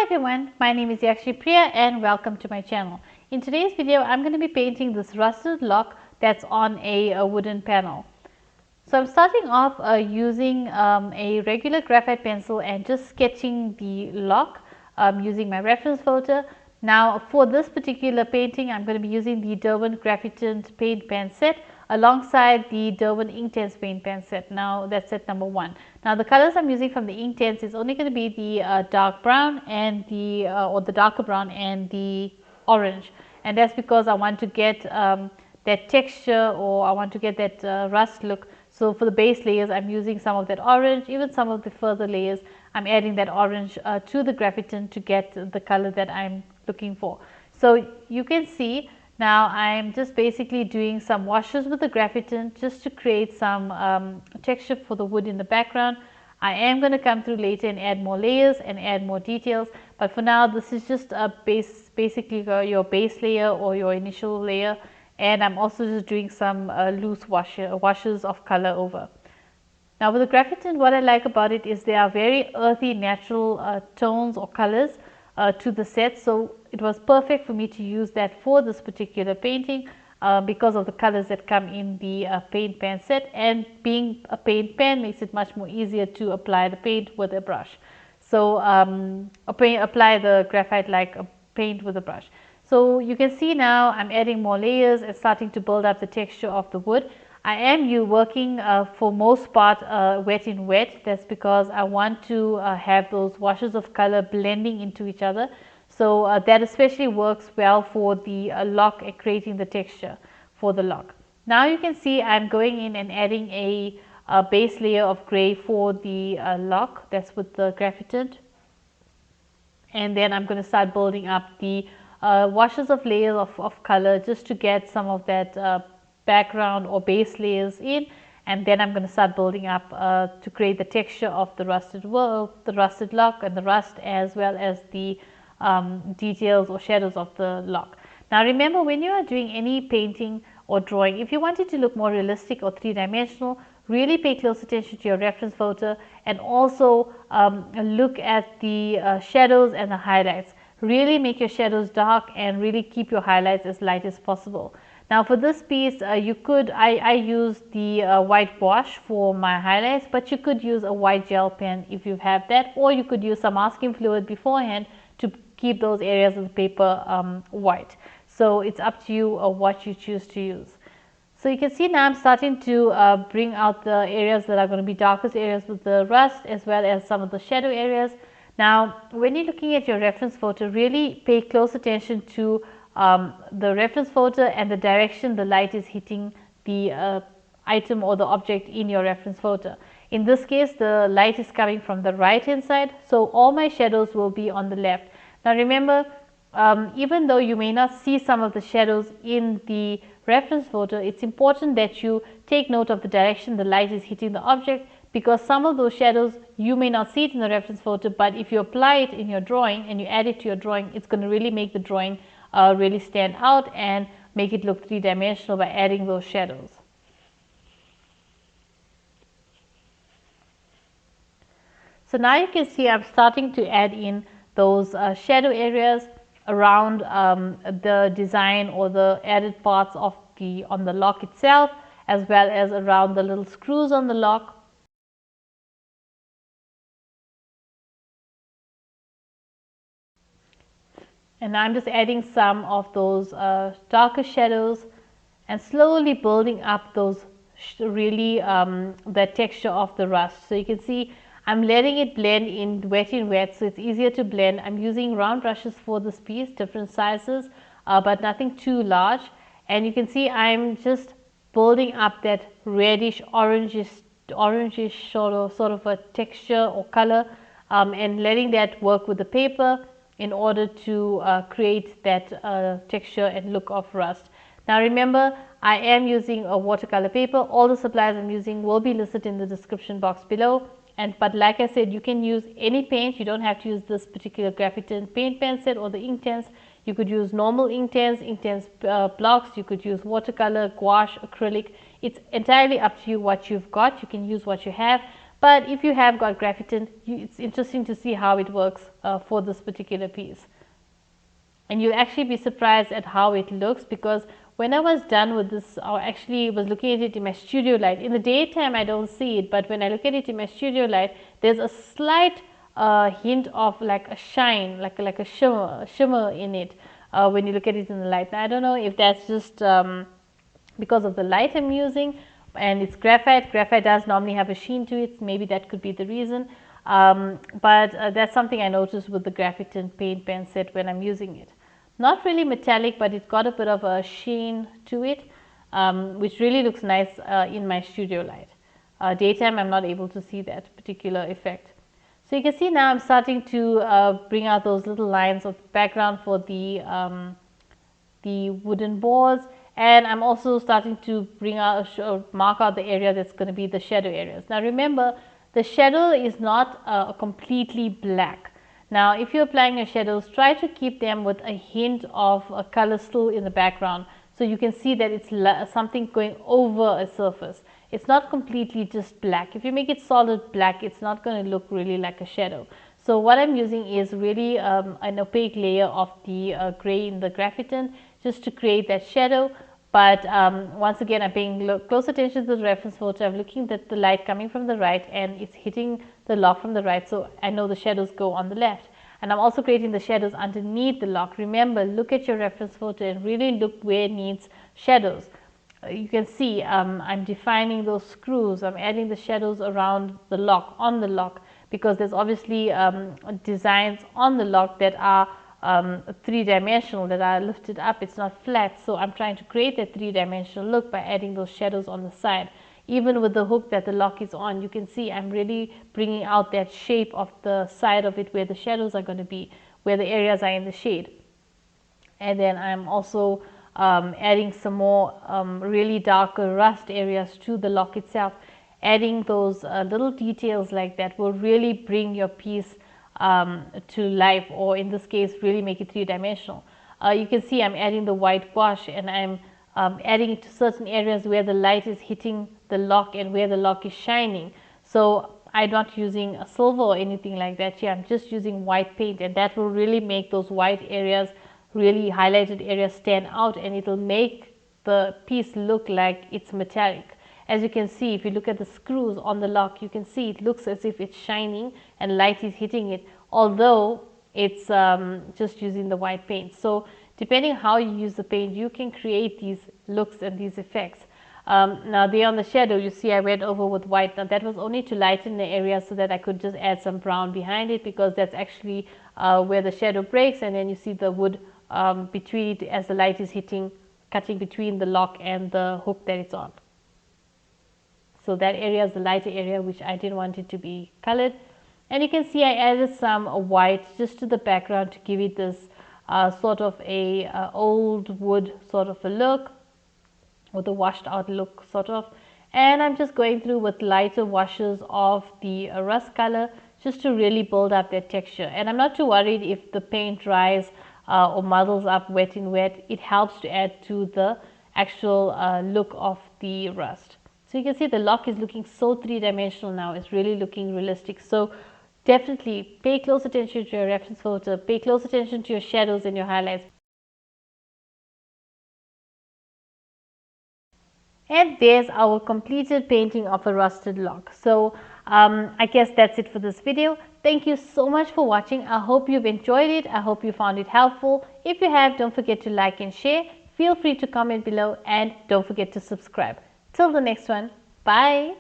everyone, my name is Priya and welcome to my channel. In today's video, I'm going to be painting this rusted lock that's on a wooden panel. So I'm starting off using a regular graphite pencil and just sketching the lock using my reference photo. Now for this particular painting, I'm going to be using the Derwent Graphitint paint pen set alongside the Derwent Inktense paint pen set. Now that's set number 1. Now the colors I'm using from the Inktense is only going to be the dark brown and the darker brown and the orange, and that's because I want to get that texture, or I want to get that rust look. So for the base layers, I'm using some of that orange. Even some of the further layers, I'm adding that orange to the graphitint to get the color that I'm looking for. So you can see now I'm just basically doing some washes with the graphitint just to create some texture for the wood in the background. I am going to come through later and add more layers and add more details, but for now this is just a basically your base layer or your initial layer, and I'm also just doing some loose washes of color over. Now with the graphitint, what I like about it is they are very earthy, natural tones or colors to the set, so it was perfect for me to use that for this particular painting because of the colors that come in the paint pen set, and being a paint pen makes it much more easier to apply the paint with a brush. So apply the graphite like a paint with a brush. So you can see now I'm adding more layers and starting to build up the texture of the wood. I am working for most part wet in wet. That's because I want to have those washes of color blending into each other. So that especially works well for the lock and creating the texture for the lock. Now you can see I'm going in and adding a base layer of gray for the lock. That's with the graphitint. And then I'm going to start building up the washes of layers of color just to get some of that background or base layers in, and then I'm going to start building up to create the texture of the rusted lock and the rust, as well as the details or shadows of the lock. Now remember, when you are doing any painting or drawing, if you want it to look more realistic or three-dimensional, really pay close attention to your reference photo, and also look at the shadows and the highlights. Really make your shadows dark and really keep your highlights as light as possible. Now for this piece, I used the white gouache for my highlights, but you could use a white gel pen if you have that, or you could use some masking fluid beforehand to keep those areas of the paper white. So it's up to you what you choose to use. So you can see now I'm starting to bring out the areas that are going to be darkest areas with the rust, as well as some of the shadow areas. Now when you're looking at your reference photo, really pay close attention to the reference photo and the direction the light is hitting the item or the object in your reference photo. In this case, the light is coming from the right hand side, so all my shadows will be on the left. Now remember, even though you may not see some of the shadows in the reference photo, it's important that you take note of the direction the light is hitting the object, because some of those shadows you may not see it in the reference photo, but if you apply it in your drawing and you add it to your drawing, it's going to really make the drawing really stand out and make it look three-dimensional by adding those shadows. So now you can see I'm starting to add in those shadow areas around the design or the added parts of on the lock itself, as well as around the little screws on the lock. And I'm just adding some of those darker shadows and slowly building up those really the texture of the rust. So you can see I'm letting it blend in wet, so it's easier to blend. I'm using round brushes for this piece, different sizes, but nothing too large. And you can see I'm just building up that reddish orangish sort of a texture or color, and letting that work with the paper in order to create that texture and look of rust. Now remember, I am using a watercolor paper. All the supplies I'm using will be listed in the description box below. But like I said, you can use any paint. You don't have to use this particular graphitint paint pen set or the Inktense. You could use normal Inktense blocks. You could use watercolor, gouache, acrylic. It's entirely up to you what you've got. You can use what you have. but if you have got Graphitint, it's interesting to see how it works for this particular piece. And you'll actually be surprised at how it looks, because when I was done with this, I actually was looking at it in my studio light. In the daytime I don't see it, but when I look at it in my studio light, there's a slight hint of like a shine, like a shimmer in it when you look at it in the light. Now I don't know if that's just because of the light I'm using, and it's graphite. Graphite does normally have a sheen to it, maybe that could be the reason. But that's something I noticed with the Graphitint paint pen set when I'm using it. Not really metallic, but it's got a bit of a sheen to it, which really looks nice in my studio light. Daytime I'm not able to see that particular effect. So you can see now I'm starting to bring out those little lines of background for the wooden boards, and I'm also starting to bring out mark out the area that's going to be the shadow areas. Now remember, the shadow is not completely black. Now if you're applying your shadows, try to keep them with a hint of a color still in the background, so you can see that it's something going over a surface. It's not completely just black. If you make it solid black, it's not going to look really like a shadow. So what I'm using is really an opaque layer of the gray in the Graphitint, just to create that shadow. But once again, I'm paying close attention to the reference photo. I'm looking at the light coming from the right, and it's hitting the lock from the right, so I know the shadows go on the left. And I'm also creating the shadows underneath the lock. Remember, look at your reference photo and really look where it needs shadows. You can see I'm defining those screws. I'm adding the shadows around the lock, on the lock, because there's obviously designs on the lock that are three-dimensional, that are lifted up. It's not flat, so I'm trying to create that three-dimensional look by adding those shadows on the side. Even with the hook that the lock is on, you can see I'm really bringing out that shape of the side of it where the shadows are going to be, where the areas are in the shade. And then I'm also adding some more really darker rust areas to the lock itself. Adding those little details like that will really bring your piece to life, or in this case really make it three-dimensional. You can see I'm adding the white gouache, and I'm adding it to certain areas where the light is hitting the lock and where the lock is shining. So I'm not using a silver or anything like that here. I'm just using white paint, and that will really make those white areas, really highlighted areas, stand out, and it will make the piece look like it's metallic. As you can see, if you look at the screws on the lock, you can see it looks as if it's shining and light is hitting it, although it's just using the white paint. So depending how you use the paint, you can create these looks and these effects. Now there on the shadow, you see I went over with white. Now that was only to lighten the area so that I could just add some brown behind it, because that's actually where the shadow breaks, and then you see the wood between it as the light is hitting, cutting between the lock and the hook that it's on. So that area is the lighter area, which I didn't want it to be colored. And you can see I added some white just to the background to give it this sort of a old wood sort of a look, or the washed out look sort of. And I'm just going through with lighter washes of the rust color just to really build up that texture. And I'm not too worried if the paint dries or muddles up wet in wet. It helps to add to the actual look of the rust. So you can see the lock is looking so three-dimensional now. It's really looking realistic. So definitely pay close attention to your reference photo, pay close attention to your shadows and your highlights. And there's our completed painting of a rusted lock. So I guess that's it for this video. Thank you so much for watching. I hope you've enjoyed it. I hope you found it helpful. If you have, don't forget to like and share. Feel free to comment below, and don't forget to subscribe. Till the next one, bye.